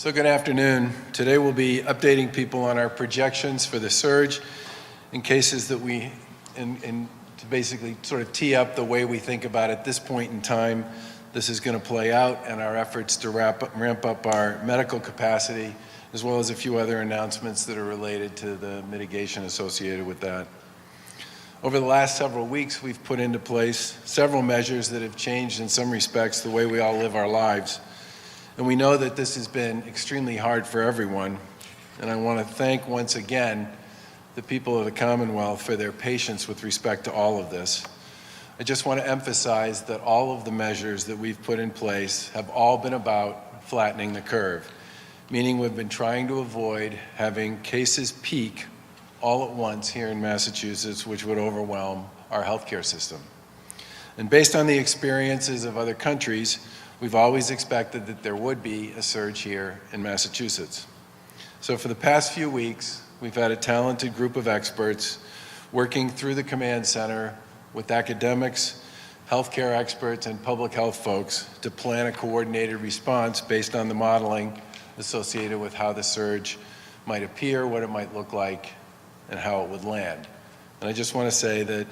So good afternoon. Today we'll be updating people on our projections for the surge in cases that to basically sort of tee up the way we think about at this point in time this is going to play out, and our efforts to ramp up our medical capacity, as well as a few other announcements that are related to the mitigation associated with that. Over the last several weeks, we've put into place several measures that have changed in some respects the way we all live our lives. And we know that this has been extremely hard for everyone. And I want to thank once again the people of the Commonwealth for their patience with respect to all of this. I just want to emphasize that all of the measures that we've put in place have all been about flattening the curve, meaning we've been trying to avoid having cases peak all at once here in Massachusetts, which would overwhelm our healthcare system. And based on the experiences of other countries, we've always expected that there would be a surge here in Massachusetts. So for the past few weeks, we've had a talented group of experts working through the command center with academics, healthcare experts, and public health folks to plan a coordinated response based on the modeling associated with how the surge might appear, what it might look like, and how it would land. And I just want to say that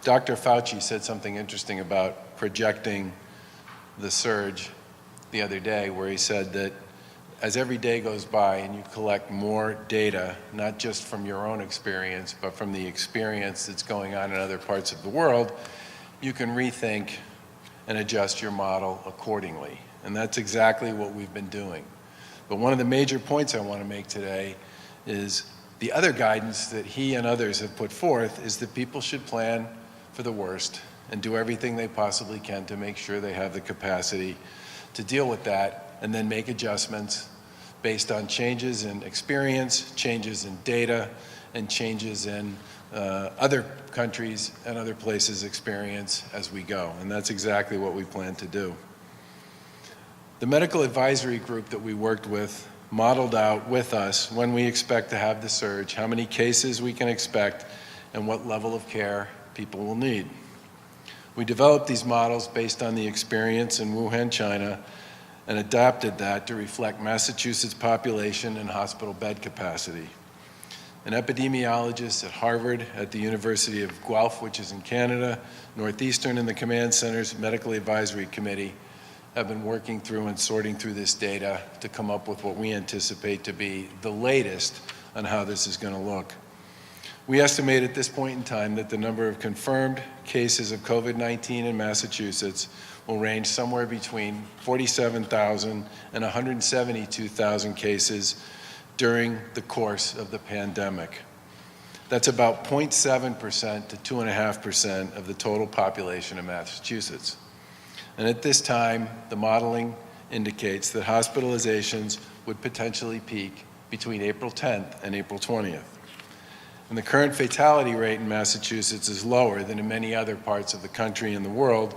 Dr. Fauci said something interesting about projecting the surge the other day, where he said that as every day goes by and you collect more data, not just from your own experience, but from the experience that's going on in other parts of the world, you can rethink and adjust your model accordingly. And that's exactly what we've been doing. But one of the major points I want to make today is the other guidance that he and others have put forth is that people should plan for the worst and do everything they possibly can to make sure they have the capacity to deal with that, and then make adjustments based on changes in experience, changes in data, and changes in other countries and other places' experience as we go. And that's exactly what we plan to do. The medical advisory group that we worked with modeled out with us when we expect to have the surge, how many cases we can expect, and what level of care people will need. We developed these models based on the experience in Wuhan, China, and adapted that to reflect Massachusetts' population and hospital bed capacity. An epidemiologist at Harvard, at the University of Guelph, which is in Canada, Northeastern, and the Command Center's Medical Advisory Committee have been working through and sorting through this data to come up with what we anticipate to be the latest on how this is going to look. We estimate at this point in time that the number of confirmed cases of COVID-19 in Massachusetts will range somewhere between 47,000 and 172,000 cases during the course of the pandemic. That's about 0.7% to 2.5% of the total population of Massachusetts. And at this time, the modeling indicates that hospitalizations would potentially peak between April 10th and April 20th. And the current fatality rate in Massachusetts is lower than in many other parts of the country and the world,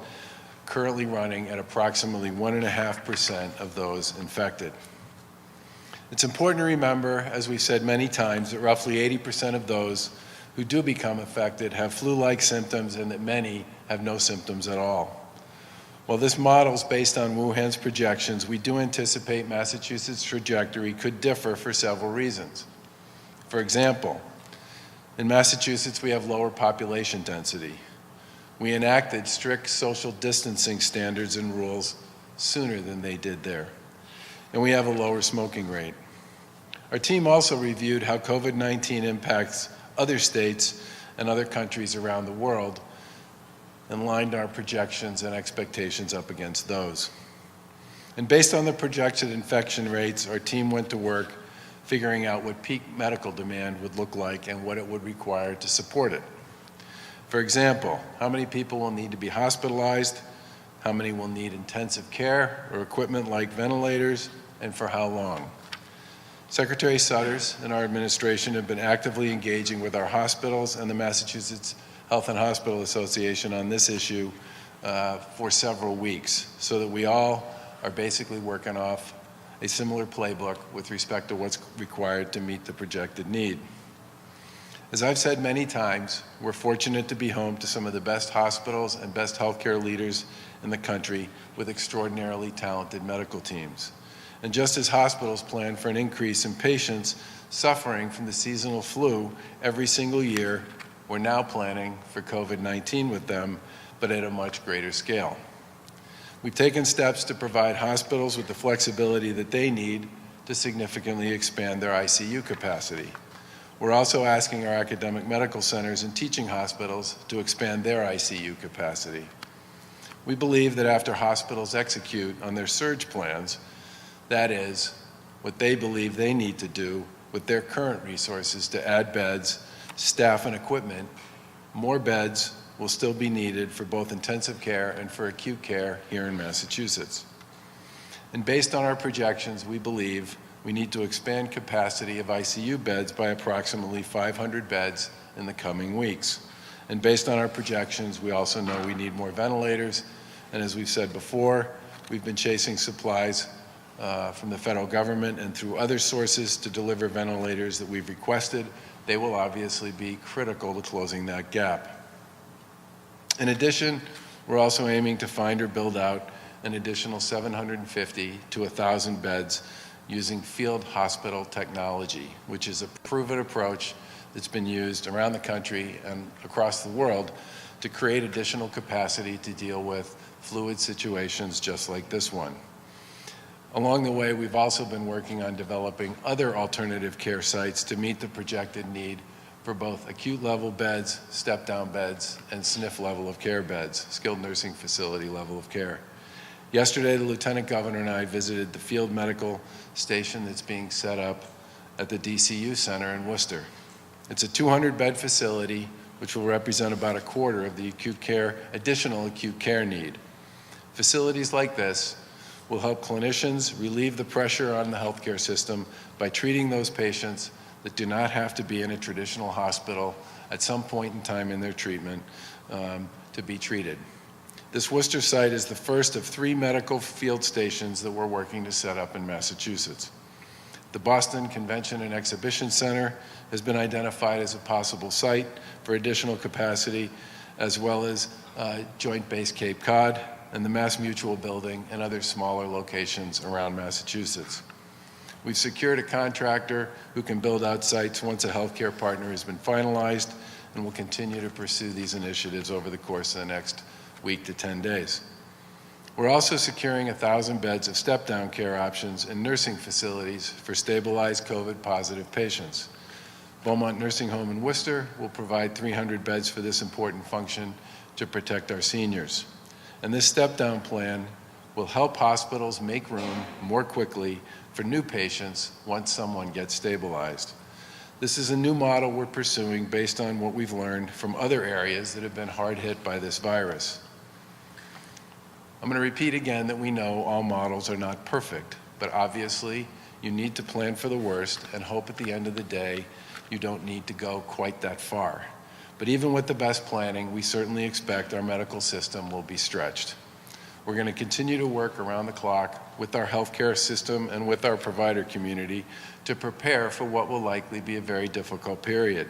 currently running at approximately 1.5% of those infected. It's important to remember, as we've said many times, that roughly 80% of those who do become affected have flu-like symptoms, and that many have no symptoms at all. While this model is based on Wuhan's projections, we do anticipate Massachusetts' trajectory could differ for several reasons. For example, in Massachusetts, we have lower population density. We enacted strict social distancing standards and rules sooner than they did there. And we have a lower smoking rate. Our team also reviewed how COVID-19 impacts other states and other countries around the world and lined our projections and expectations up against those. And based on the projected infection rates, our team went to work figuring out what peak medical demand would look like and what it would require to support it. For example, how many people will need to be hospitalized, how many will need intensive care or equipment like ventilators, and for how long. Secretary Sutters and our administration have been actively engaging with our hospitals and the Massachusetts Health and Hospital Association on this issue for several weeks, so that we all are basically working off a similar playbook with respect to what's required to meet the projected need. As I've said many times, we're fortunate to be home to some of the best hospitals and best healthcare leaders in the country with extraordinarily talented medical teams. And just as hospitals plan for an increase in patients suffering from the seasonal flu every single year, we're now planning for COVID-19 with them, but at a much greater scale. We've taken steps to provide hospitals with the flexibility that they need to significantly expand their ICU capacity. We're also asking our academic medical centers and teaching hospitals to expand their ICU capacity. We believe that after hospitals execute on their surge plans, that is, what they believe they need to do with their current resources to add beds, staff, and equipment, more beds will still be needed for both intensive care and for acute care here in Massachusetts. And based on our projections, we believe we need to expand capacity of ICU beds by approximately 500 beds in the coming weeks. And based on our projections, we also know we need more ventilators. And as we've said before, we've been chasing supplies from the federal government and through other sources to deliver ventilators that we've requested. They will obviously be critical to closing that gap. In addition, we're also aiming to find or build out an additional 750 to 1,000 beds using field hospital technology, which is a proven approach that's been used around the country and across the world to create additional capacity to deal with fluid situations just like this one. Along the way, we've also been working on developing other alternative care sites to meet the projected need for both acute level beds, step-down beds, and SNF level of care beds, skilled nursing facility level of care. Yesterday, the Lieutenant Governor and I visited the field medical station that's being set up at the DCU Center in Worcester. It's a 200-bed facility, which will represent about a quarter of the additional acute care need. Facilities like this will help clinicians relieve the pressure on the healthcare system by treating those patients that do not have to be in a traditional hospital at some point in time in their treatment to be treated. This Worcester site is the first of 3 medical field stations that we're working to set up in Massachusetts. The Boston Convention and Exhibition Center has been identified as a possible site for additional capacity, as well as Joint Base Cape Cod and the Mass Mutual building and other smaller locations around Massachusetts. We've secured a contractor who can build out sites once a healthcare partner has been finalized, and will continue to pursue these initiatives over the course of the next week to 10 days. We're also securing 1,000 beds of step-down care options in nursing facilities for stabilized COVID-positive patients. Beaumont Nursing Home in Worcester will provide 300 beds for this important function to protect our seniors. And this step-down plan will help hospitals make room more quickly for new patients once someone gets stabilized. This is a new model we're pursuing based on what we've learned from other areas that have been hard hit by this virus. I'm going to repeat again that we know all models are not perfect, but obviously you need to plan for the worst and hope at the end of the day you don't need to go quite that far. But even with the best planning, we certainly expect our medical system will be stretched. We're going to continue to work around the clock with our healthcare system and with our provider community to prepare for what will likely be a very difficult period.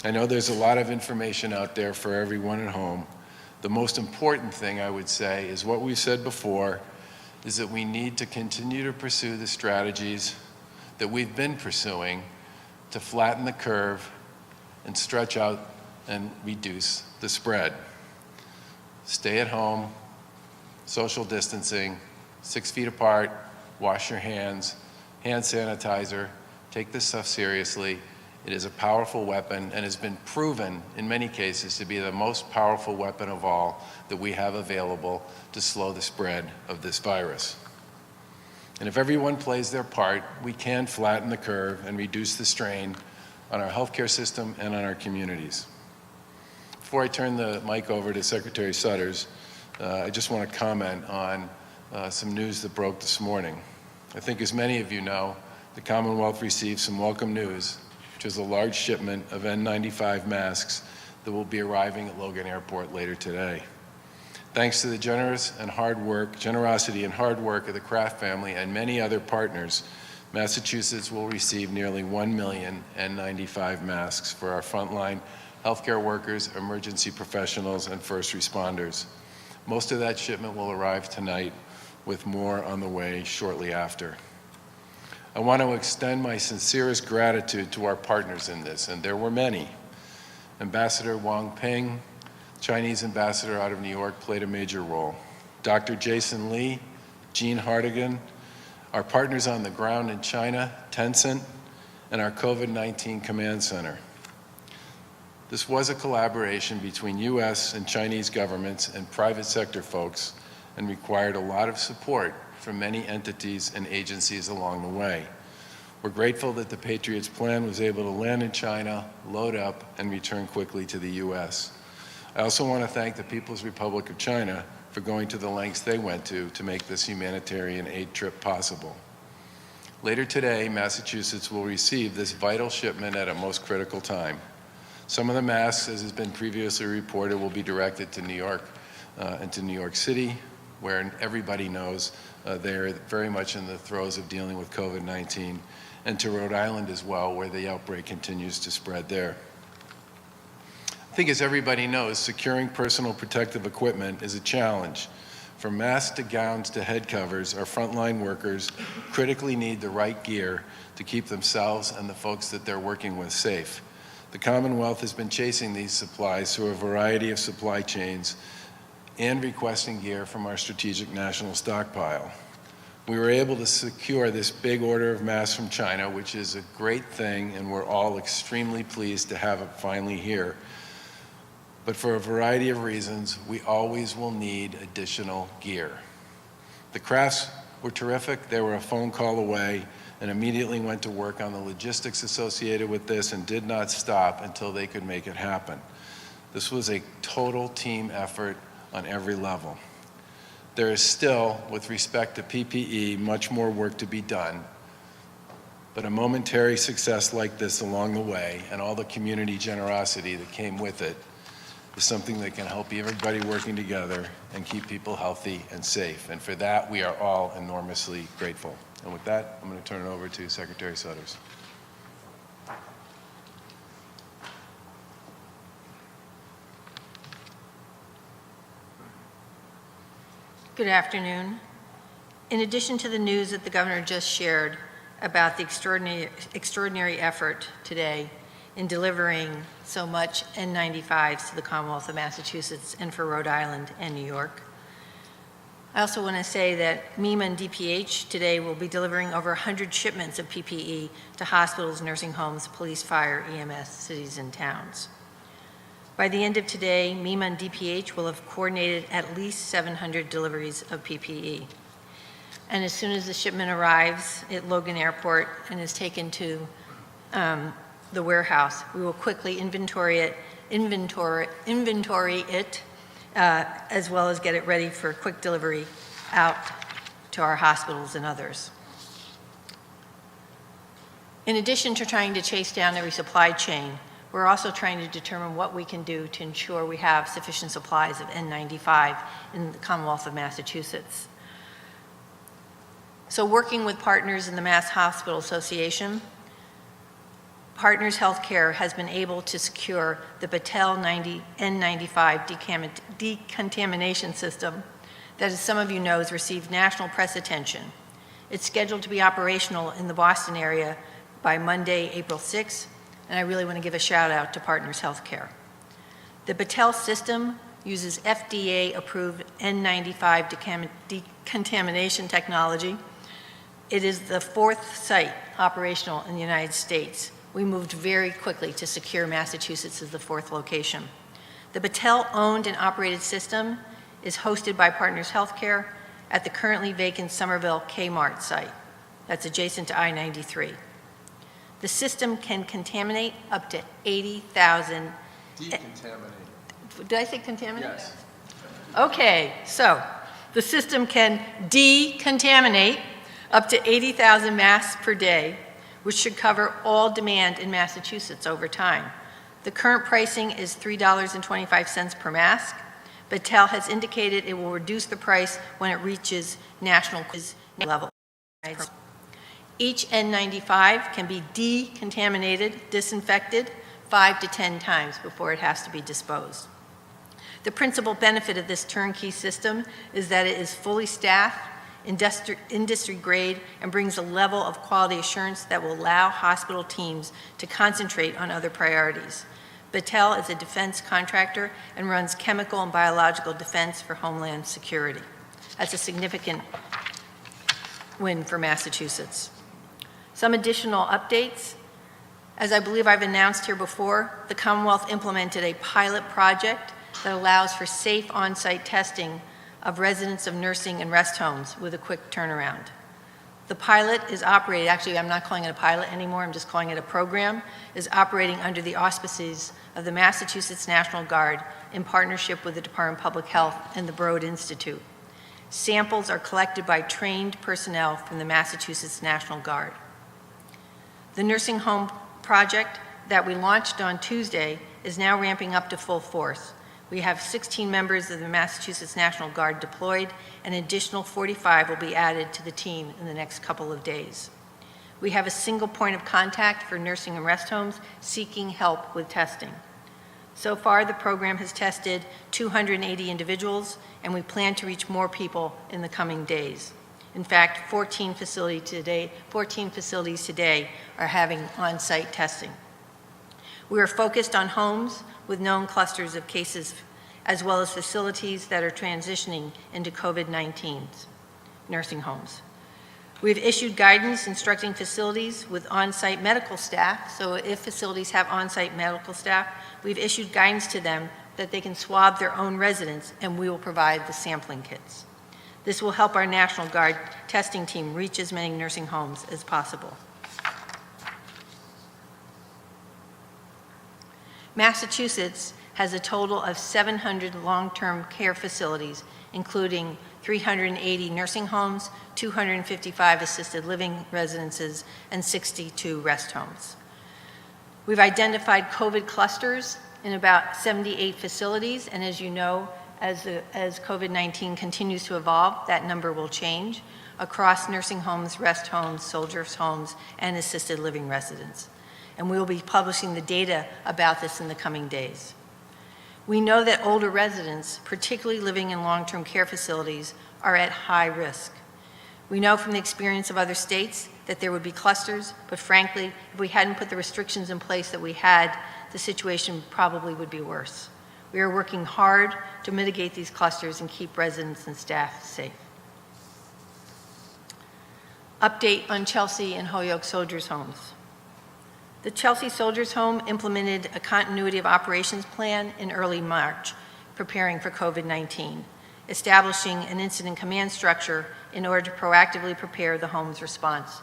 I know there's a lot of information out there for everyone at home. The most important thing I would say is what we've said before, is that we need to continue to pursue the strategies that we've been pursuing to flatten the curve and stretch out and reduce the spread. Stay at home, social distancing, 6 feet apart, wash your hands, hand sanitizer, take this stuff seriously. It is a powerful weapon and has been proven in many cases to be the most powerful weapon of all that we have available to slow the spread of this virus. And if everyone plays their part, we can flatten the curve and reduce the strain on our healthcare system and on our communities. Before I turn the mic over to Secretary Sutters, I just want to comment on some news that broke this morning. I think as many of you know, the Commonwealth received some welcome news, which is a large shipment of N95 masks that will be arriving at Logan Airport later today. Thanks to the generosity and hard work of the Kraft family and many other partners, Massachusetts will receive nearly 1 million N95 masks for our frontline healthcare workers, emergency professionals, and first responders. Most of that shipment will arrive tonight, with more on the way shortly after. I want to extend my sincerest gratitude to our partners in this, and there were many. Ambassador Wang Ping, Chinese ambassador out of New York, played a major role. Dr. Jason Lee, Jean Hardigan, our partners on the ground in China, Tencent, and our COVID-19 Command Center. This was a collaboration between US and Chinese governments and private sector folks and required a lot of support from many entities and agencies along the way. We're grateful that the Patriots plan was able to land in China, load up, and return quickly to the US. I also want to thank the People's Republic of China for going to the lengths they went to make this humanitarian aid trip possible. Later today, Massachusetts will receive this vital shipment at a most critical time. Some of the masks, as has been previously reported, will be directed to New York and to New York City, where everybody knows they're very much in the throes of dealing with COVID-19, and to Rhode Island as well, where the outbreak continues to spread there. I think, as everybody knows, securing personal protective equipment is a challenge. From masks to gowns to head covers, our frontline workers critically need the right gear to keep themselves and the folks that they're working with safe. The Commonwealth has been chasing these supplies through a variety of supply chains and requesting gear from our strategic national stockpile. We were able to secure this big order of masks from China, which is a great thing, and we're all extremely pleased to have it finally here. But for a variety of reasons, we always will need additional gear. The crafts were terrific. They were a phone call away and immediately went to work on the logistics associated with this and did not stop until they could make it happen. This was a total team effort on every level. There is still, with respect to PPE, much more work to be done, but a momentary success like this along the way and all the community generosity that came with it is something that can help everybody working together and keep people healthy and safe. And for that, we are all enormously grateful. And with that, I'm going to turn it over to Secretary Sudders. Good afternoon. In addition to the news that the governor just shared about the extraordinary effort today in delivering so much N95s to the Commonwealth of Massachusetts and for Rhode Island and New York, I also want to say that MEMA and DPH today will be delivering over 100 shipments of PPE to hospitals, nursing homes, police, fire, EMS, cities, and towns. By the end of today, MEMA and DPH will have coordinated at least 700 deliveries of PPE. And as soon as the shipment arrives at Logan Airport and is taken to the warehouse, we will quickly inventory it, as well as get it ready for quick delivery out to our hospitals and others. In addition to trying to chase down every supply chain, we're also trying to determine what we can do to ensure we have sufficient supplies of N95 in the Commonwealth of Massachusetts. So working with partners in the Mass Hospital Association, Partners Healthcare has been able to secure the Battelle N95 decontamination system that, as some of you know, has received national press attention. It's scheduled to be operational in the Boston area by Monday, April 6th, and I really want to give a shout out to Partners Healthcare. The Battelle system uses FDA-approved N95 decontamination technology. It is the 4th site operational in the United States. We moved very quickly to secure Massachusetts as the 4th location. The Battelle owned and operated system is hosted by Partners Healthcare at the currently vacant Somerville Kmart site. That's adjacent to I-93. The system can contaminate up to 80,000. Decontaminate. Did I say contaminate? Yes. Okay, so the system can decontaminate up to 80,000 masks per day, which should cover all demand in Massachusetts over time. The current pricing is $3.25 per mask. Battelle has indicated it will reduce the price when it reaches national level. Each N95 can be decontaminated, disinfected 5 to 10 times before it has to be disposed. The principal benefit of this turnkey system is that it is fully staffed industry grade, and brings a level of quality assurance that will allow hospital teams to concentrate on other priorities. Battelle is a defense contractor and runs chemical and biological defense for Homeland Security. That's a significant win for Massachusetts. Some additional updates. As I believe I've announced here before, the Commonwealth implemented a pilot project that allows for safe on-site testing of residents of nursing and rest homes with a quick turnaround. The pilot is operated, actually I'm not calling it a pilot anymore, I'm just calling it a program, is operating under the auspices of the Massachusetts National Guard in partnership with the Department of Public Health and the Broad Institute. Samples are collected by trained personnel from the Massachusetts National Guard. The nursing home project that we launched on Tuesday is now ramping up to full force. We have 16 members of the Massachusetts National Guard deployed, and an additional 45 will be added to the team in the next couple of days. We have a single point of contact for nursing and rest homes seeking help with testing. So far, the program has tested 280 individuals, and we plan to reach more people in the coming days. In fact, 14 facilities today are having on-site testing. We are focused on homes with known clusters of cases, as well as facilities that are transitioning into COVID-19 nursing homes. We've issued guidance instructing facilities with on-site medical staff, so if facilities have on-site medical staff, we've issued guidance to them that they can swab their own residents, and we will provide the sampling kits. This will help our National Guard testing team reach as many nursing homes as possible. Massachusetts has a total of 700 long-term care facilities, including 380 nursing homes, 255 assisted living residences, and 62 rest homes. We've identified COVID clusters in about 78 facilities, and as you know, as COVID-19 continues to evolve, that number will change across nursing homes, rest homes, soldiers' homes, and assisted living residents. And we will be publishing the data about this in the coming days. We know that older residents, particularly living in long-term care facilities, are at high risk. We know from the experience of other states that there would be clusters, but frankly, if we hadn't put the restrictions in place that we had, the situation probably would be worse. We are working hard to mitigate these clusters and keep residents and staff safe. Update on Chelsea and Holyoke Soldiers' Homes. The Chelsea Soldiers' Home implemented a continuity of operations plan in early March, preparing for COVID-19, establishing an incident command structure in order to proactively prepare the home's response.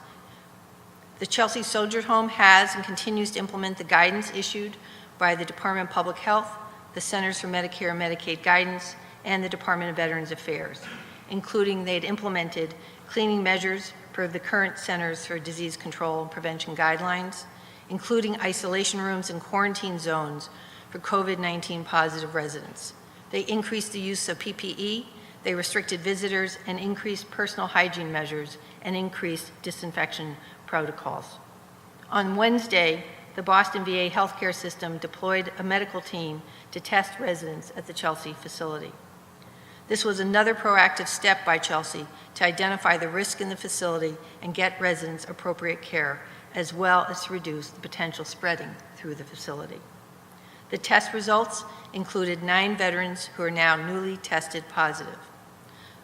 The Chelsea Soldiers' Home has and continues to implement the guidance issued by the Department of Public Health, the Centers for Medicare and Medicaid Guidance, and the Department of Veterans Affairs, including they'd implemented cleaning measures per the current Centers for Disease Control and Prevention guidelines, including isolation rooms and quarantine zones for COVID-19 positive residents. They increased the use of PPE, they restricted visitors, and increased personal hygiene measures, and increased disinfection protocols. On Wednesday, the Boston VA healthcare system deployed a medical team to test residents at the Chelsea facility. This was another proactive step by Chelsea to identify the risk in the facility and get residents appropriate care, as well as to reduce the potential spreading through the facility. The test results included 9 veterans who are now newly tested positive.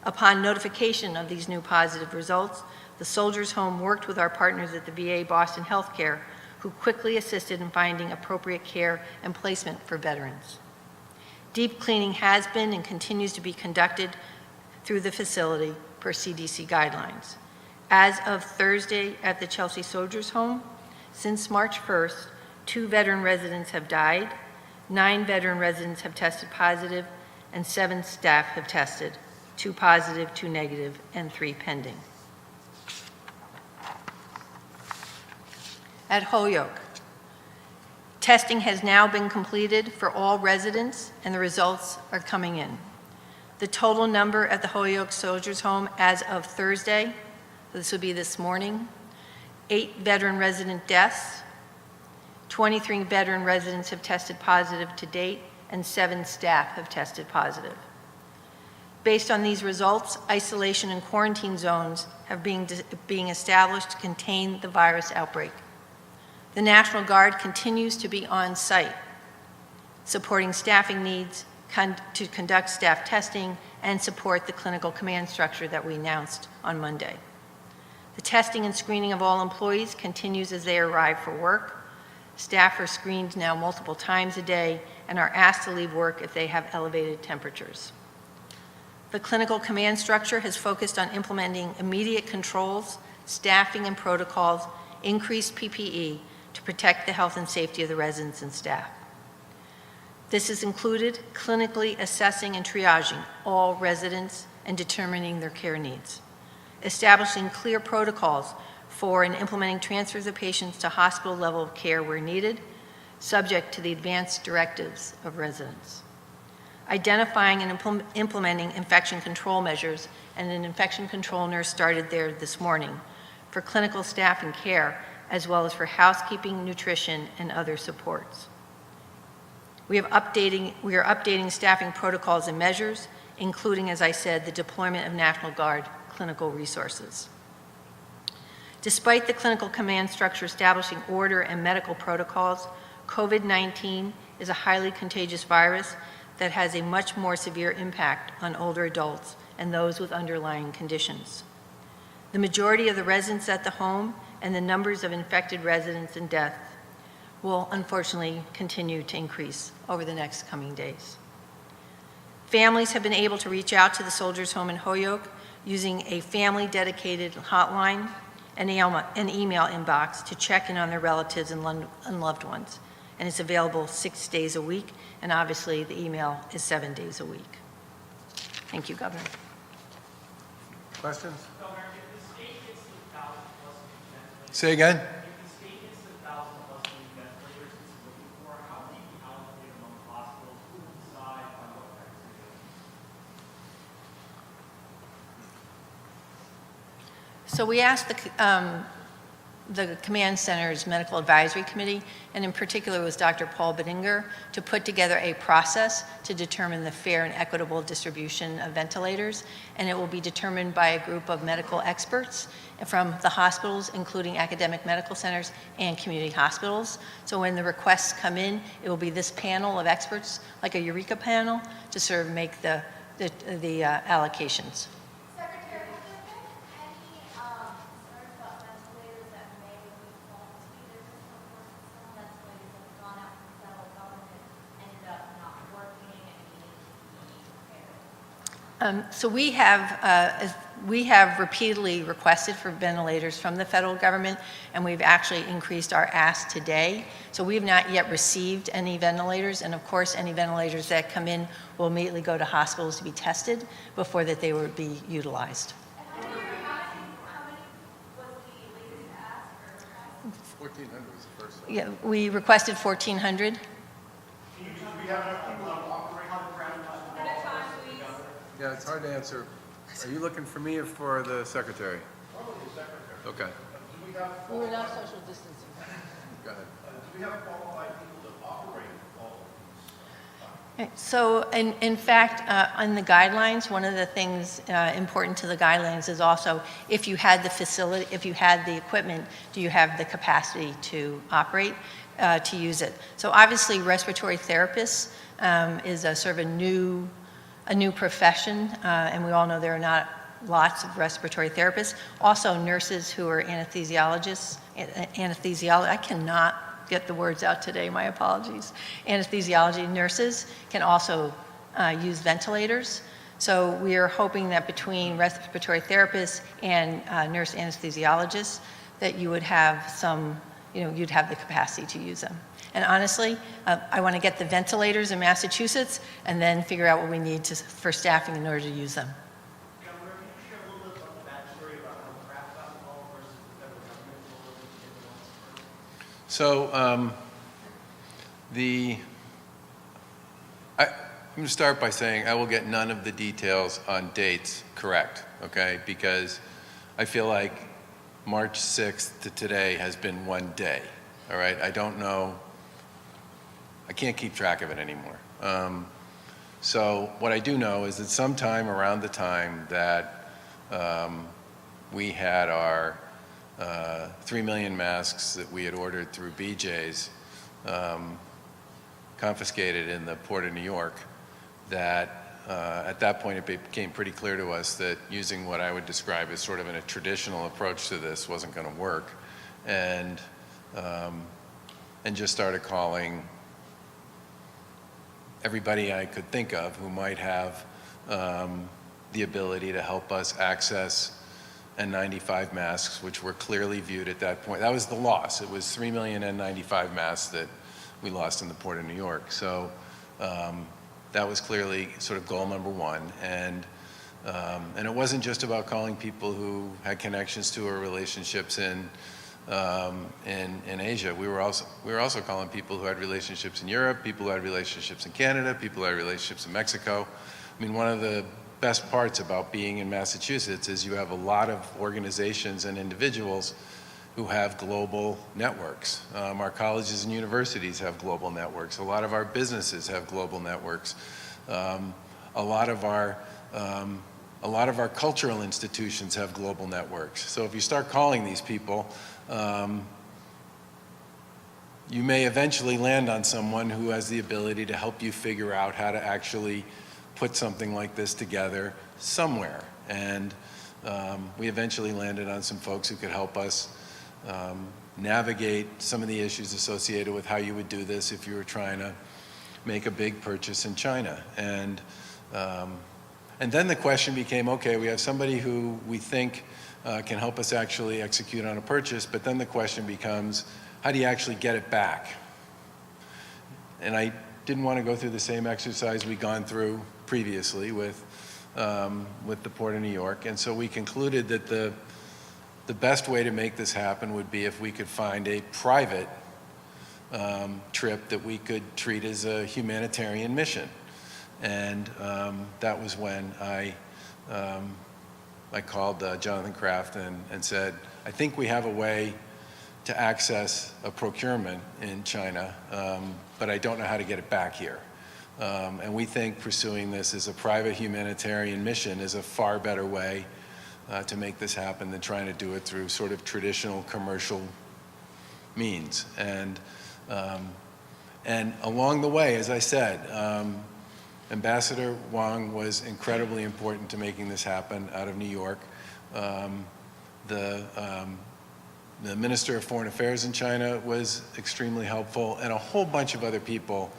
Upon notification of these new positive results, the Soldiers' Home worked with our partners at the VA Boston Healthcare, who quickly assisted in finding appropriate care and placement for veterans. Deep cleaning has been and continues to be conducted through the facility per CDC guidelines. As of Thursday at the Chelsea Soldiers' Home, since March 1st, 2 veteran residents have died, 9 veteran residents have tested positive, and 7 staff have tested, 2 positive, 2 negative, and 3 pending. At Holyoke, testing has now been completed for all residents, and the results are coming in. The total number at the Holyoke Soldiers' Home as of Thursday, this would be this morning, 8 veteran resident deaths, 23 veteran residents have tested positive to date, and 7 staff have tested positive. Based on these results, isolation and quarantine zones have being established to contain the virus outbreak. The National Guard continues to be on site, supporting staffing needs to conduct staff testing and support the clinical command structure that we announced on Monday. The testing and screening of all employees continues as they arrive for work. Staff are screened now multiple times a day and are asked to leave work if they have elevated temperatures. The clinical command structure has focused on implementing immediate controls, staffing and protocols, increased PPE to protect the health and safety of the residents and staff. This has included clinically assessing and triaging all residents and determining their care needs, establishing clear protocols for and implementing transfers of patients to hospital level of care where needed, subject to the advanced directives of residents, identifying and implementing infection control measures, and an infection control nurse started there this morning for clinical staff and care, as well as for housekeeping, nutrition, and other supports. We are updating staffing protocols and measures, including, as I said, the deployment of National Guard clinical resources. Despite the clinical command structure establishing order and medical protocols, COVID-19 is a highly contagious virus that has a much more severe impact on older adults and those with underlying conditions. The majority of the residents at the home and the numbers of infected residents and deaths will unfortunately continue to increase over the next coming days. Families have been able to reach out to the Soldiers Home in Holyoke using a family-dedicated hotline and an email inbox to check in on their relatives and loved ones. And it's available 6 days a week, and obviously the email is 7 days a week. Thank you, Governor. Questions? Governor, if the state gets to 1,000 plus ventilators, Say again? if the state gets to 1,000 plus ventilators it's looking for, how do you allocate among hospitals? Who will decide on what criteria? So we asked the Command Center's Medical Advisory Committee, and in particular was Dr. Paul Bedinger, to put together a process to determine the fair and equitable distribution of ventilators, and it will be determined by a group of medical experts from the hospitals, including academic medical centers and community hospitals. So when the requests come in, it will be this panel of experts, like a Eureka panel, to sort of make the allocations. Secretary, have there been any concerns about ventilators that may be faulty? There's just some ventilators that have gone out from the federal government, ended up not working, and needed to be repaired. So we have repeatedly requested for ventilators from the federal government, and we've actually increased our ask today. So we've not yet received any ventilators, and of course, any ventilators that come in will immediately go to hospitals to be tested before that they would be utilized. And how many was the latest ask or request? 1,400 was the first one. Yeah, we requested 1,400. Yeah, it's hard to answer. Are you looking for me or for the secretary? Probably the secretary. Okay, Do we have, We were not social distancing. go ahead. do we have qualified people to operate all of these? So in fact, on the guidelines, one of the things important to the guidelines is also if you had the facility, if you had the equipment, do you have the capacity to operate, to use it? So obviously respiratory therapists is a sort of a new profession, and we all know there are not lots of respiratory therapists. Also nurses who are anesthesiologists, I cannot get the words out today, my apologies. Anesthesiology nurses can also use ventilators. So we are hoping that between respiratory therapists and nurse anesthesiologists that you would have some, you'd have the capacity to use them. And honestly, I want to get the ventilators in Massachusetts and then figure out what we need for staffing in order to use them. Governor, can you share a little bit about the backstory about how the craft got involved versus the federal government? So I'm going to start by saying I will get none of the details on dates correct, okay? Because I feel like March 6th to today has been one day, all right? I don't know. I can't keep track of it anymore. So what I do know is that sometime around the time that we had our 3 million masks that we had ordered through BJ's confiscated in the Port of New York, that at that point it became pretty clear to us that using what I would describe as sort of a traditional approach to this wasn't going to work, and just started calling everybody I could think of who might have the ability to help us access N95 masks, which were clearly viewed at that point. That was the loss. It was 3 million N95 masks that we lost in the Port of New York. So that was clearly sort of goal number one. And it wasn't just about calling people who had connections to or relationships in Asia. We were also calling people who had relationships in Europe, people who had relationships in Canada, people who had relationships in Mexico. I mean, one of the best parts about being in Massachusetts is you have a lot of organizations and individuals who have global networks. Our colleges and universities have global networks. A lot of our businesses have global networks. A lot of our cultural institutions have global networks. So if you start calling these people, you may eventually land on someone who has the ability to help you figure out how to actually put something like this together somewhere. And we eventually landed on some folks who could help us navigate some of the issues associated with how you would do this if you were trying to make a big purchase in China. And then the question became, okay, we have somebody who we think can help us actually execute on a purchase, but then the question becomes, how do you actually get it back? And I didn't want to go through the same exercise we'd gone through previously with the Port of New York, and so we concluded that the best way to make this happen would be if we could find a private trip that we could treat as a humanitarian mission. And that was when I called Jonathan Kraft and said, I think we have a way to access a procurement in China, but I don't know how to get it back here. And we think pursuing this as a private humanitarian mission is a far better way to make this happen than trying to do it through sort of traditional commercial means. And along the way, as I said, Ambassador Wang was incredibly important to making this happen out of New York. The Minister of Foreign Affairs in China was extremely helpful, and a whole bunch of other people,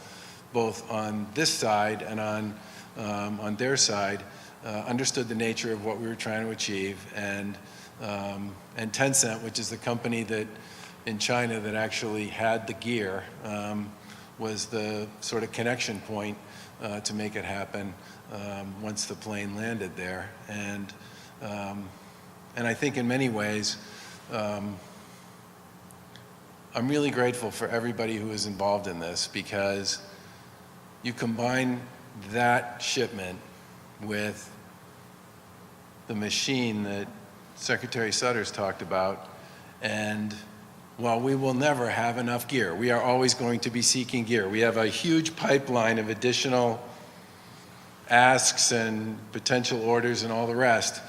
both on this side and on their side, understood the nature of what we were trying to achieve. And Tencent, which is the company that in China that actually had the gear, was the sort of connection point to make it happen once the plane landed there. And I think in many ways, I'm really grateful for everybody who is involved in this, because you combine that shipment with the machine that Secretary Sutter's talked about, and while we will never have enough gear, we are always going to be seeking gear. We have a huge pipeline of additional asks and potential orders and all the rest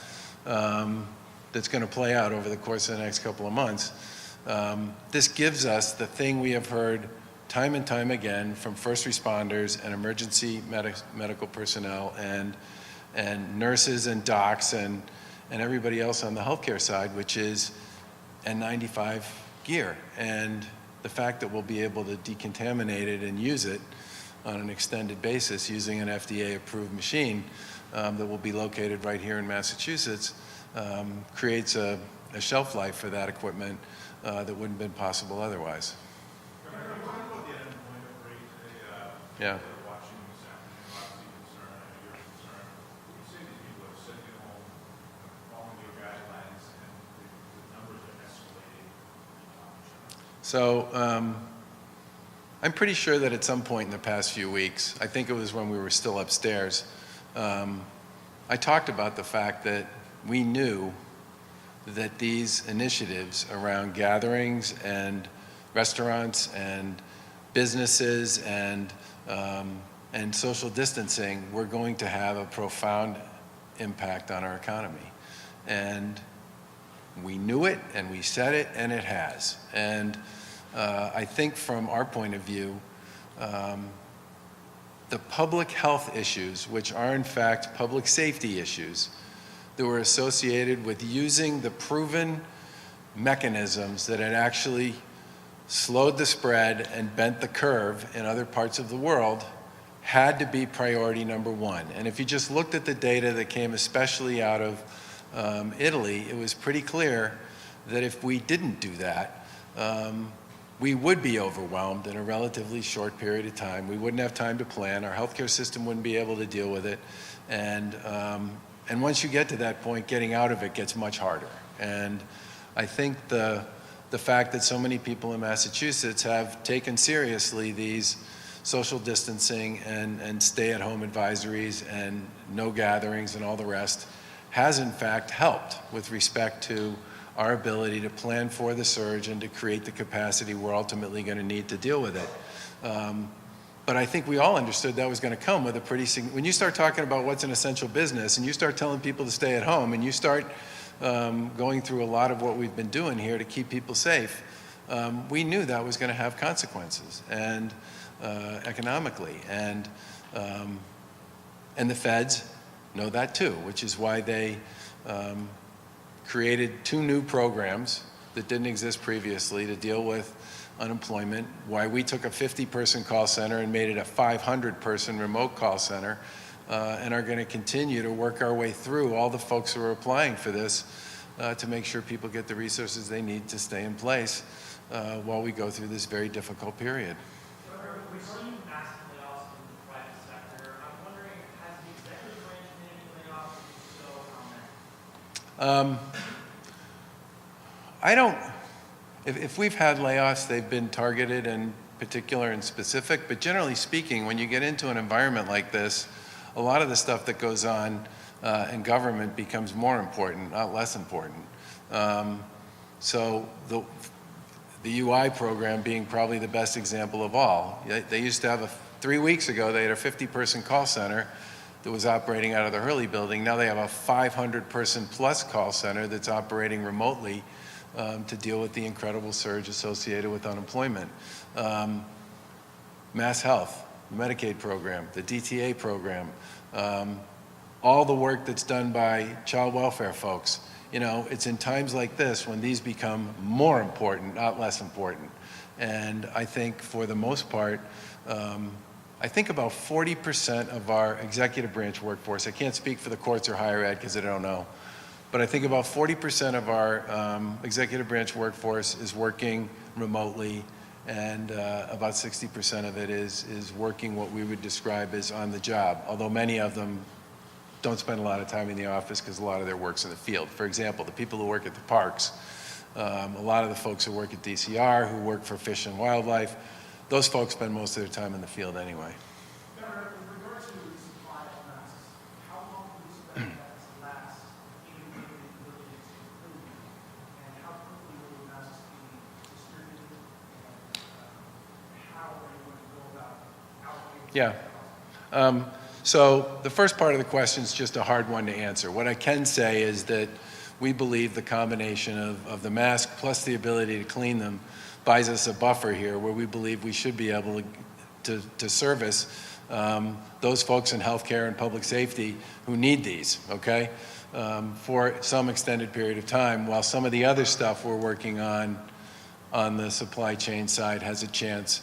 that's going to play out over the course of the next couple of months. This gives us the thing we have heard time and time again from first responders and emergency medical personnel and nurses and docs and everybody else on the healthcare side, which is N95 gear. And the fact that we'll be able to decontaminate it and use it on an extended basis using an FDA-approved machine that will be located right here in Massachusetts creates a shelf life for that equipment that wouldn't have been possible otherwise. Yeah. Watching this afternoon, obviously concerned, I know you're concerned. You say these people are sitting at home, following your guidelines, and the numbers are escalating. So I'm pretty sure that at some point in the past few weeks, I think it was when we were still upstairs, I talked about the fact that we knew that these initiatives around gatherings and restaurants and businesses and and social distancing, we're going to have a profound impact on our economy. And we knew it, and we said it, and it has. And I think from our point of view, the public health issues, which are in fact public safety issues, that were associated with using the proven mechanisms that had actually slowed the spread and bent the curve in other parts of the world, had to be priority number one. And if you just looked at the data that came especially out of Italy, it was pretty clear that if we didn't do that, we would be overwhelmed in a relatively short period of time. We wouldn't have time to plan. Our healthcare system wouldn't be able to deal with it. And once you get to that point, getting out of it gets much harder. And I think the fact that so many people in Massachusetts have taken seriously these social distancing and stay-at-home advisories and no gatherings and all the rest has in fact helped with respect to our ability to plan for the surge and to create the capacity we're ultimately going to need to deal with it. But I think we all understood that was going to come with a when you start talking about what's an essential business and you start telling people to stay at home and you start going through a lot of what we've been doing here to keep people safe, we knew that was going to have consequences and economically. And the feds know that too, which is why they created 2 new programs that didn't exist previously to deal with unemployment, why we took a 50-person call center and made it a 500-person remote call center, and are going to continue to work our way through all the folks who are applying for this to make sure people get the resources they need to stay in place while we go through this very difficult period. We're seeing massive layoffs in the private sector. I'm wondering, has the executive branch made any layoffs? If so, how many? I don't, if we've had layoffs, they've been targeted and particular and specific, but generally speaking, when you get into an environment like this, a lot of the stuff that goes on in government becomes more important, not less important. So the UI program being probably the best example of all. They used to have 3 weeks ago, they had a 50-person call center that was operating out of the Hurley building. Now they have a 500-person plus call center that's operating remotely to deal with the incredible surge associated with unemployment. Mass Health, the Medicaid program, the DTA program, all the work that's done by child welfare folks. You know, it's in times like this when these become more important, not less important. And I think for the most part, I think about 40% of our executive branch workforce, I can't speak for the courts or higher ed because I don't know, but I think about 40% of our executive branch workforce is working remotely, and about 60% of it is working what we would describe as on the job, although many of them don't spend a lot of time in the office because a lot of their work's in the field. For example, the people who work at the parks, a lot of the folks who work at DCR, who work for Fish and Wildlife, those folks spend most of their time in the field anyway. Governor, in regard to the supply of masks, how long do you expect that to last, even if the ability to improve? And how quickly will the masks be distributed? And how are you going to go about allocating? Yeah. So the first part of the question is just a hard one to answer. What I can say is that we believe the combination of the mask plus the ability to clean them buys us a buffer here where we believe we should be able to service those folks in healthcare and public safety who need these, okay, for some extended period of time, while some of the other stuff we're working on the supply chain side has a chance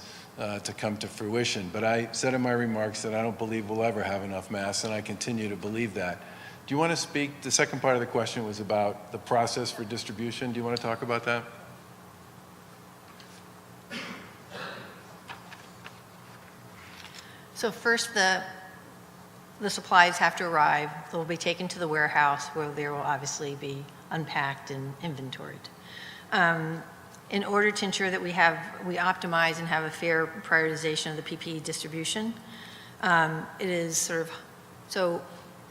to come to fruition. But I said in my remarks that I don't believe we'll ever have enough masks, and I continue to believe that. Do you want to speak? The second part of the question was about the process for distribution. Do you want to talk about that? So first, the supplies have to arrive. They'll be taken to the warehouse where they will obviously be unpacked and inventoried. In order to ensure that we optimize and have a fair prioritization of the PPE distribution, it is so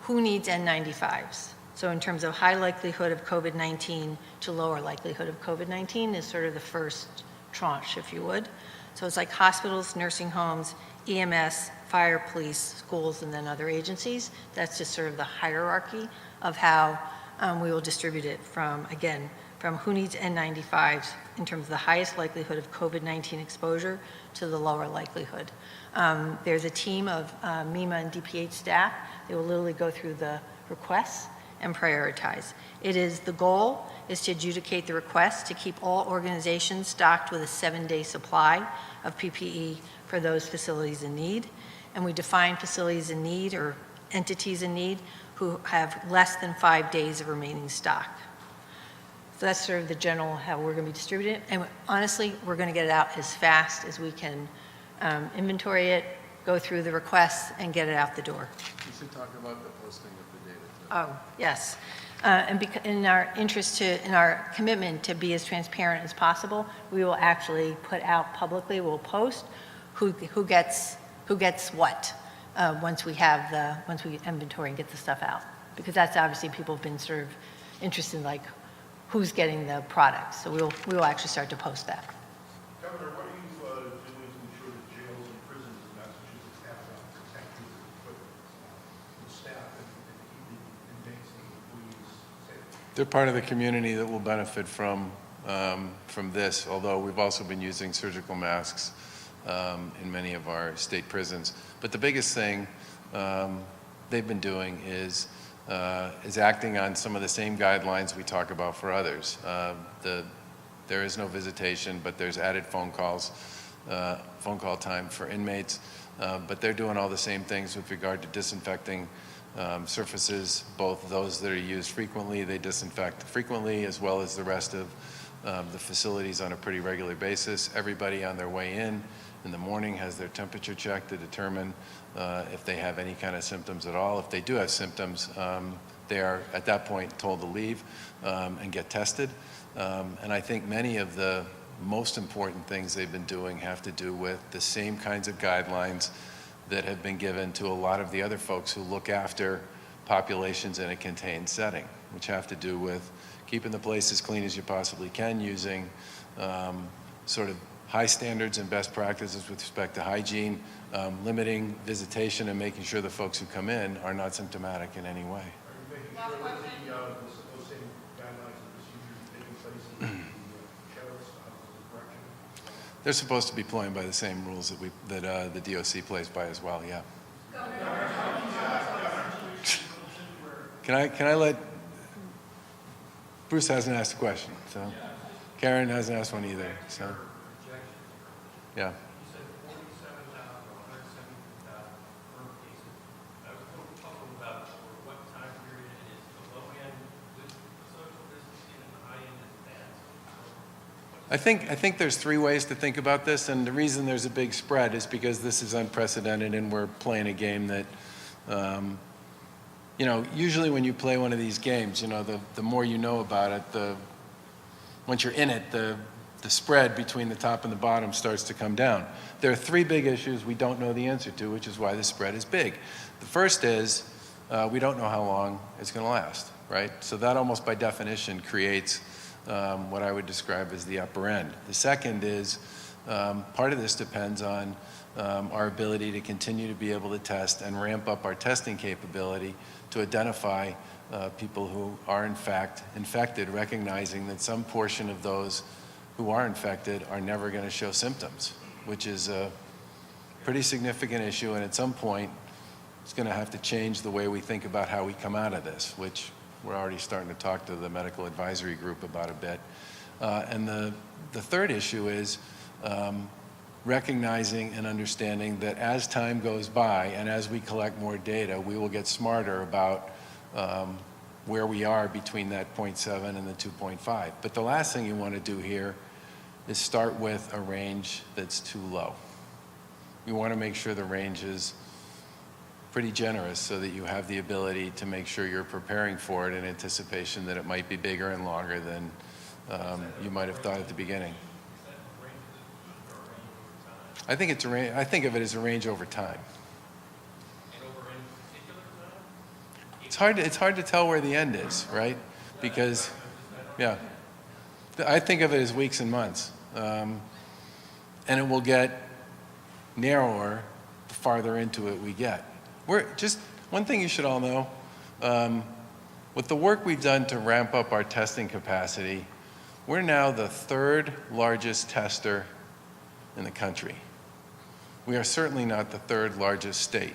who needs N95s? So in terms of high likelihood of COVID-19 to lower likelihood of COVID-19 is sort of the first tranche, if you would. So it's like hospitals, nursing homes, EMS, fire, police, schools, and then other agencies. That's just sort of the hierarchy of how we will distribute it from, again, from who needs N95s in terms of the highest likelihood of COVID-19 exposure to the lower likelihood. There's a team of MEMA and DPH staff. They will literally go through the requests and prioritize. The goal is to adjudicate the requests to keep all organizations stocked with a 7-day supply of PPE for those facilities in need. And we define facilities in need or entities in need who have less than 5 days of remaining stock. So that's sort of the general how we're going to be distributing it. And honestly, we're going to get it out as fast as we can inventory it, go through the requests, and get it out the door. You should talk about the posting of the data. Oh, yes. And in our in our commitment to be as transparent as possible, we will actually put out publicly, we'll post who gets what once we inventory and get the stuff out. Because that's obviously people have been sort of interested in like who's getting the products. So we will actually start to post that. Governor, what are you doing to ensure that jails and prisons in Massachusetts have protective equipment and staff and keep the inmates and employees safe? They're part of the community that will benefit from this, although we've also been using surgical masks in many of our state prisons. But the biggest thing they've been doing is acting on some of the same guidelines we talk about for others. There is no visitation, but there's added phone call time for inmates. But they're doing all the same things with regard to disinfecting surfaces, both those that are used frequently, they disinfect frequently, as well as the rest of the facilities on a pretty regular basis. Everybody on their way in the morning has their temperature checked to determine if they have any kind of symptoms at all. If they do have symptoms, they are at that point told to leave and get tested. And I think many of the most important things they've been doing have to do with the same kinds of guidelines that have been given to a lot of the other folks who look after populations in a contained setting, which have to do with keeping the place as clean as you possibly can, using sort of high standards and best practices with respect to hygiene, limiting visitation and making sure the folks who come in are not symptomatic in any way. Are you making sure that those same guidelines and procedures taking place in the sheriff's office of correction? They're supposed to be playing by the same rules that the DOC plays by as well, yeah. Can I let, Bruce hasn't asked a question, so Karen hasn't asked one either, so. Yeah. You said 47,000 to 170,000 confirmed cases. I was a little puzzled about what time period it is. The low end with social distancing and the high end is advanced. I think there's three ways to think about this, and the reason there's a big spread is because this is unprecedented and we're playing a game that, usually when you play one of these games, the more you know about it, once you're in it, the spread between the top and the bottom starts to come down. There are three big issues we don't know the answer to, which is why the spread is big. The first is we don't know how long it's going to last, right? So that almost by definition creates what I would describe as the upper end. The second is part of this depends on our ability to continue to be able to test and ramp up our testing capability to identify people who are in fact infected, recognizing that some portion of those who are infected are never going to show symptoms, which is a pretty significant issue, and at some point it's going to have to change the way we think about how we come out of this, which we're already starting to talk to the medical advisory group about a bit. And the third issue is recognizing and understanding that as time goes by and as we collect more data, we will get smarter about where we are between that 0.7 and the 2.5. But the last thing you want to do here is start with a range that's too low. You want to make sure the range is pretty generous so that you have the ability to make sure you're preparing for it in anticipation that it might be bigger and longer than you might have thought at the beginning. I think it's a range. I think of it as a range over time. And over any particular time? It's hard to tell where the end is, right? Because, yeah, I think of it as weeks and months, and it will get narrower the farther into it we get. Just one thing you should all know, with the work we've done to ramp up our testing capacity, we're now the third largest tester in the country. We are certainly not the third largest state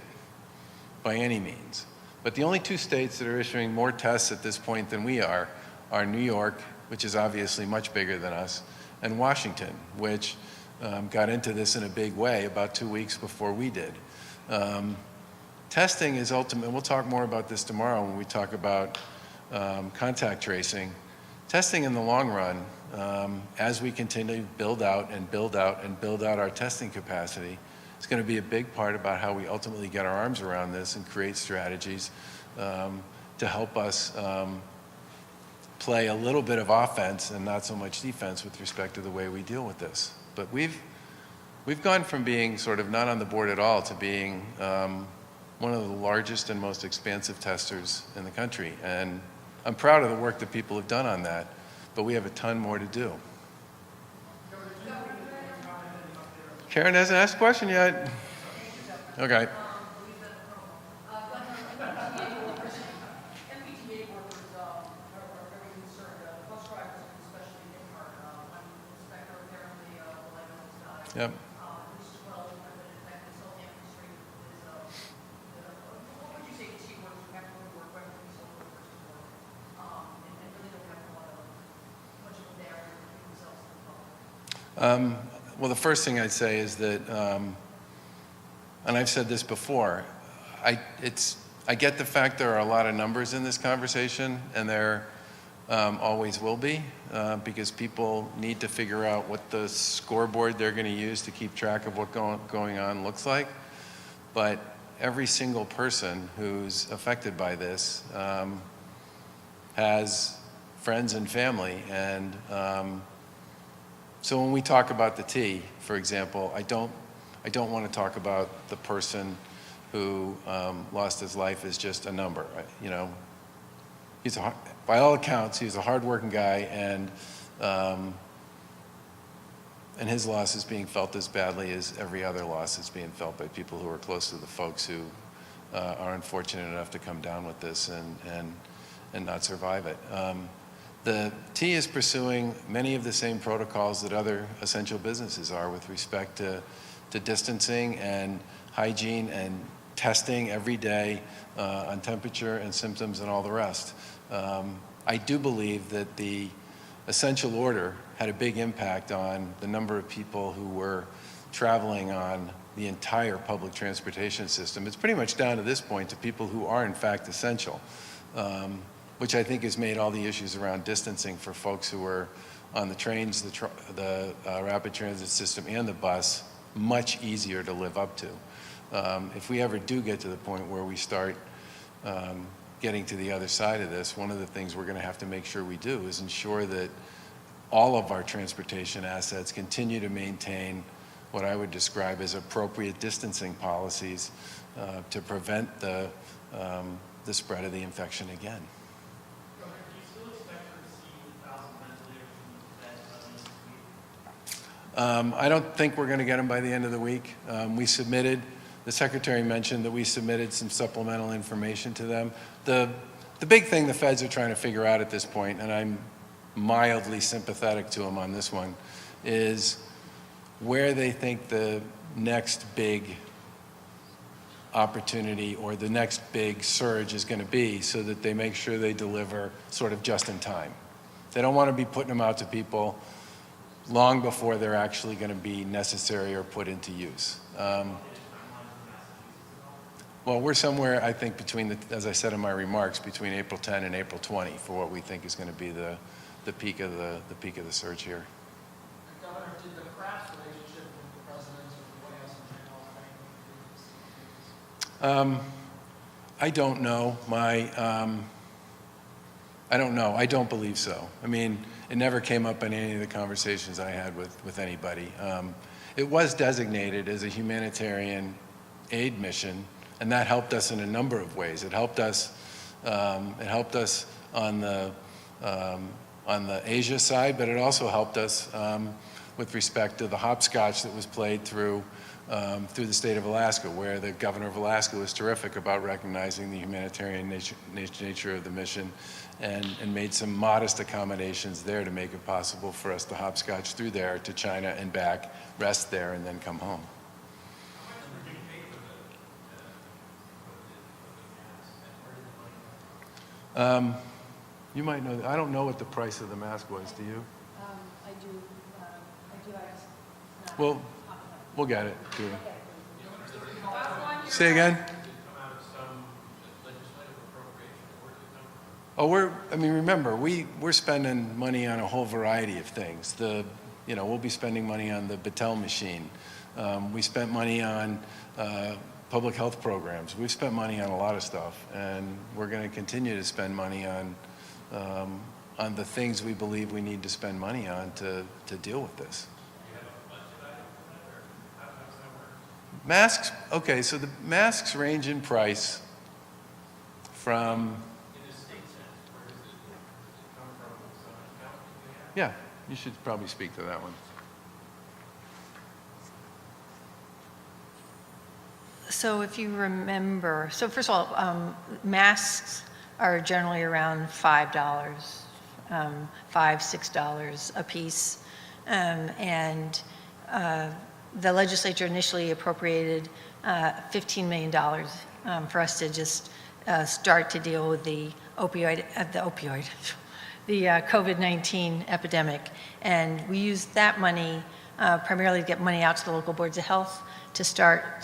by any means. But the only two states that are issuing more tests at this point than we are New York, which is obviously much bigger than us, and Washington, which got into this in a big way about 2 weeks before we did. Testing is ultimate. We'll talk more about this tomorrow when we talk about contact tracing. Testing in the long run, as we continue to build out and build out and build out our testing capacity, is going to be a big part about how we ultimately get our arms around this and create strategies to help us play a little bit of offense and not so much defense with respect to the way we deal with this. But we've gone from being sort of not on the board at all to being one of the largest and most expansive testers in the country. And I'm proud of the work that people have done on that, but we have a ton more to do. Karen hasn't asked a question yet. Okay. MBTA workers are very concerned. Bus drivers especially get hurt. One inspector apparently, well, I know this guy. Yep. This is well, in fact, this whole Hampton Street is, what would you say to see workers who have to work, whether these are workers to work, and really don't have a lot of, much of a barrier between themselves and the public? Well, the first thing I'd say is that, and I've said this before, I get the fact there are a lot of numbers in this conversation, and there always will be, because people need to figure out what the scoreboard they're going to use to keep track of what going on looks like. But every single person who's affected by this has friends and family, and so when we talk about the T, for example, I don't want to talk about the person who lost his life as just a number. You know, by all accounts, he's a hardworking guy, and his loss is being felt as badly as every other loss is being felt by people who are close to the folks who are unfortunate enough to come down with this and not survive it. The T is pursuing many of the same protocols that other essential businesses are with respect to distancing and hygiene and testing every day on temperature and symptoms and all the rest. I do believe that the essential order had a big impact on the number of people who were traveling on the entire public transportation system. It's pretty much down to this point to people who are in fact essential. Which I think has made all the issues around distancing for folks who are on the trains, the rapid transit system, and the bus much easier to live up to. If we ever do get to the point where we start getting to the other side of this, one of the things we're going to have to make sure we do is ensure that all of our transportation assets continue to maintain what I would describe as appropriate distancing policies to prevent the spread of the infection again. I don't think we're going to get them by the end of the week. The Secretary mentioned that we submitted some supplemental information to them. The big thing the feds are trying to figure out at this point, and I'm mildly sympathetic to them on this one, is where they think the next big opportunity or the next big surge is going to be, so that they make sure they deliver sort of just in time. They don't want to be putting them out to people long before they're actually going to be necessary or put into use. Well, we're somewhere, I think, between, as I said in my remarks, between April 10 and April 20 for what we think is going to be the peak of the surge here. Governor, did the Kraft's relationship with the president or the White House in general have anything? I don't know. I don't know. I don't believe so. I mean, it never came up in any of the conversations I had with anybody. It was designated as a humanitarian aid mission, and that helped us in a number of ways. It helped us on the Asia side, but it also helped us with respect to the hopscotch that was played through through the state of Alaska, where the governor of Alaska was terrific about recognizing the humanitarian nature of the mission and made some modest accommodations there to make it possible for us to hopscotch through there to China and back, rest there, and then come home. You might know, I don't know what the price of the mask was, do you? I do, I just. Well, we'll get it, too. Say again? Oh, remember, we're spending money on a whole variety of things. We'll be spending money on the Battelle machine. We spent money on public health programs. We've spent money on a lot of stuff, and we're going to continue to spend money on the things we believe we need to spend money on to deal with this. Masks, okay, so the masks range in price from... Yeah, you should probably speak to that one. So if you remember, so first of all, masks are generally around $5, $6 a piece. The legislature initially appropriated $15 million for us to just start to deal with the COVID-19 epidemic. And we used that money primarily to get money out to the local boards of health to start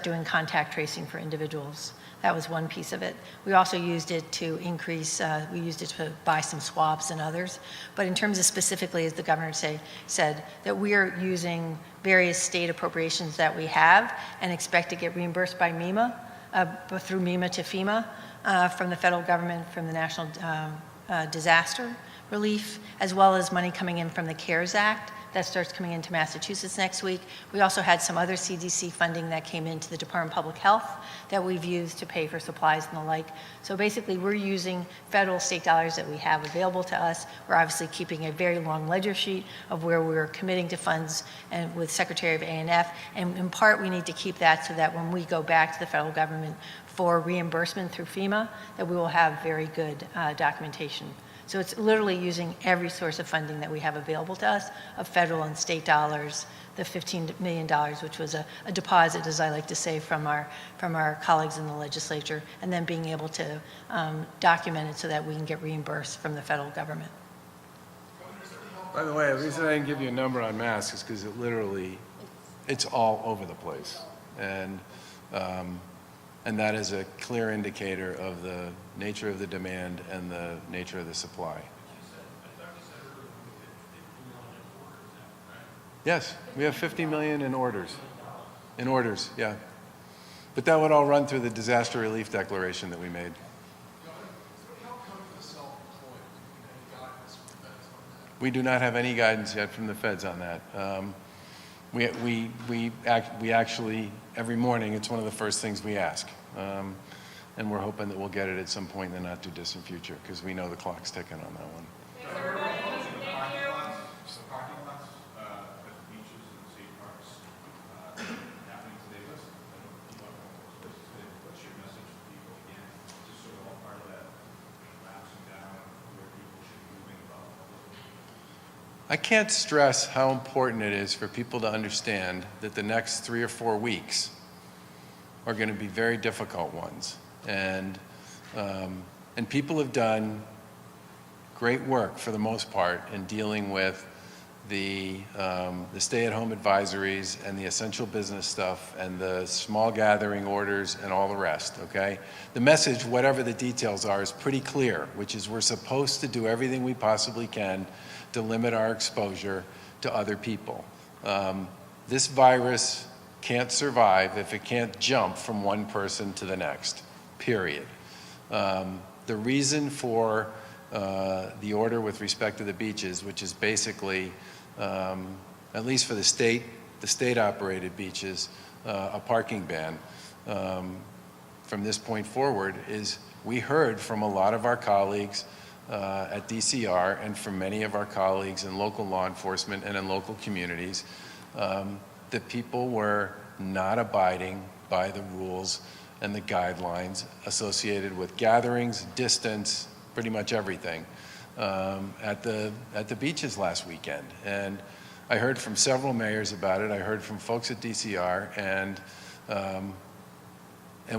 doing contact tracing for individuals. That was one piece of it. We also used it to increase, we used it to buy some swabs and others. But in terms of specifically, as the governor said, that we are using various state appropriations that we have and expect to get reimbursed by MEMA, through MEMA to FEMA, from the federal government, from the National Disaster Relief, as well as money coming in from the CARES Act. That starts coming into Massachusetts next week. We also had some other CDC funding that came into the Department of Public Health that we've used to pay for supplies and the like. So basically, we're using federal state dollars that we have available to us. We're obviously keeping a very long ledger sheet of where we're committing to funds and with Secretary of A&F. And in part, we need to keep that so that when we go back to the federal government for reimbursement through FEMA, that we will have very good documentation. So it's literally using every source of funding that we have available to us, of federal and state dollars, the $15 million, which was a deposit, as I like to say, from our colleagues in the legislature, and then being able to document it so that we can get reimbursed from the federal government. By the way, the reason I didn't give you a number on masks is because it's all over the place. And that is a clear indicator of the nature of the demand and the nature of the supply. Yes, we have 50 million in orders. In orders, yeah. But that would all run through the disaster relief declaration that we made. We do not have any guidance yet from the feds on that. We actually, every morning, it's one of the first things we ask. And we're hoping that we'll get it at some point in the not too distant future, because we know the clock's ticking on that one. Parking lots at the beaches and the state parks happening today. What's your message to people again? Just sort of all part of that lapsing down where people should be moving about. I can't stress how important it is for people to understand that the next 3 or 4 weeks are going to be very difficult ones. And people have done great work for the most part in dealing with the stay-at-home advisories and the essential business stuff and the small gathering orders and all the rest, okay? The message, whatever the details are, is pretty clear, which is we're supposed to do everything we possibly can to limit our exposure to other people. This virus can't survive if it can't jump from one person to the next, period. The reason for the order with respect to the beaches, which is basically, at least for the state-operated beaches, a parking ban from this point forward, is we heard from a lot of our colleagues at DCR and from many of our colleagues in local law enforcement and in local communities that people were not abiding by the rules and the guidelines associated with gatherings, distance, pretty much everything at the beaches last weekend. And I heard from several mayors about it. I heard from folks at DCR, and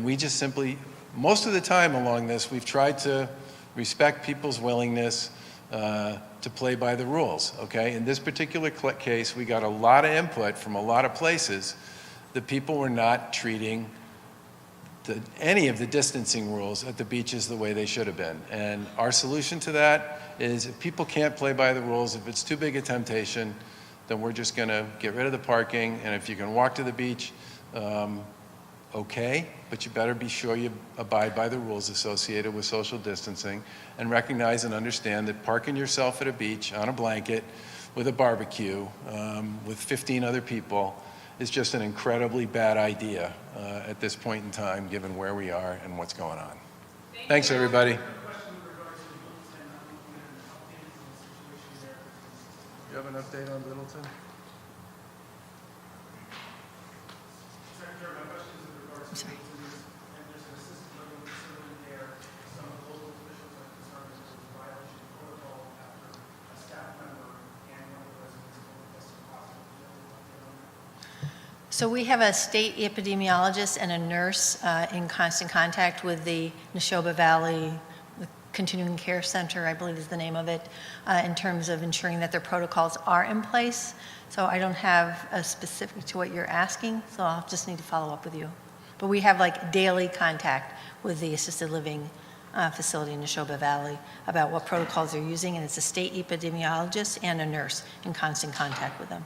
we just simply, most of the time along this, we've tried to respect people's willingness to play by the rules, okay? In this particular case, we got a lot of input from a lot of places that people were not treating any of the distancing rules at the beaches the way they should have been. And our solution to that is if people can't play by the rules, if it's too big a temptation, then we're just gonna get rid of the parking, and if you can walk to the beach, okay, but you better be sure you abide by the rules associated with social distancing and recognize and understand that parking yourself at a beach on a blanket with a barbecue with 15 other people is just an incredibly bad idea at this point in time, given where we are and what's going on. Thanks, everybody. You have an update on Littleton? Secretary, my question is in regards to sorry. and there's an assisted living facility there. Some of the local officials are concerned that there's a violation of protocol after a staff member and one of the residents tested positive. Do you have an update on that? So we have a state epidemiologist and a nurse in constant contact with the Neshoba Valley Continuing Care Center, I believe is the name of it, in terms of ensuring that their protocols are in place. So I don't have a specific to what you're asking, so I'll just need to follow up with you. But we have like daily contact with the assisted living facility in Neshoba Valley about what protocols they're using, and it's a state epidemiologist and a nurse in constant contact with them.